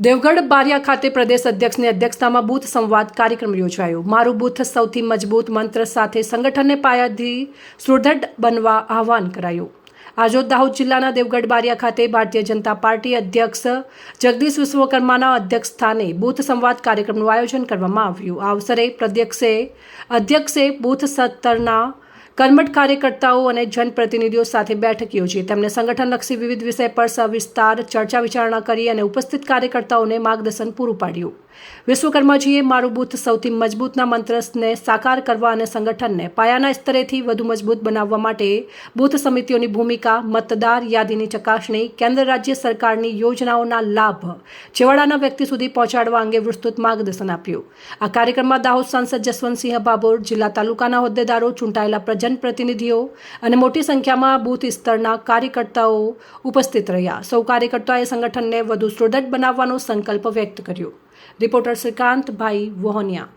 દેવગઢ બારિયા ખાતે પ્રદેશ અધ્યક્ષની અધ્યક્ષતામાં બૂથ સંવાદ કાર્યક્રમ યોજાયો। મારું બૂથ સૌથી મજબૂત મંત્ર સાથે સંગઠનને પાયાથી સુદૃઢ બનવા આહવાન કરાયું। આજરોજ દાહોદ જિલ્લાના દેવગઢ બારિયા ખાતે ભારતીય જનતા પાર્ટી અધ્યક્ષ જગદીશ વિશ્વકર્માના અધ્યક્ષ સ્થાને બૂથ સંવાદ કાર્યક્રમનું આયોજન કરવામાં આવ્યું। આ અવસરે અધ્યક્ષે બૂથ સ્તરના કર્મઠ કાર્યકર્તાઓ અને જનપ્રતિનિધિઓ સાથે બેઠક યોજી। તેમણે સંગઠનલક્ષી વિવિધ વિષય પર સવિસ્તાર ચર્ચા વિચારણા કરી અને ઉપસ્થિત કાર્યકર્તાઓને માર્ગદર્શન પૂરું પાડ્યું। વિશ્વકર્માજીએ મારું બૂથ સૌથી મજબૂતના મંત્રને સાકાર કરવા અને સંગઠનને પાયાના સ્તરેથી વધુ મજબૂત બનાવવા માટે બૂથ સમિતિઓની ભૂમિકા, મતદાર યાદીની ચકાસણી, કેન્દ્ર રાજ્ય સરકારની યોજનાઓના લાભ છેવાડાના વ્યક્તિ સુધી પહોંચાડવા અંગે વિસ્તૃત માર્ગદર્શન આપ્યું। આ કાર્યક્રમમાં દાહોદ સાંસદ જસવંતસિંહ ભાભોર, જિલ્લા તાલુકાના હોદ્દેદારો, ચૂંટાયેલા જનપ્રતિનિધિઓ અને મોટી સંખ્યામાં બૂથ સ્તરના કાર્યકર્તાઓ ઉપસ્થિત રહ્યા। સૌ કાર્યકર્તાઓએ સંગઠનને વધુ સુદૃઢ બનાવવાનો સંકલ્પ વ્યક્ત કર્યો। રિપોર્ટર શ્રીકાંતભાઈ વહોનિયા।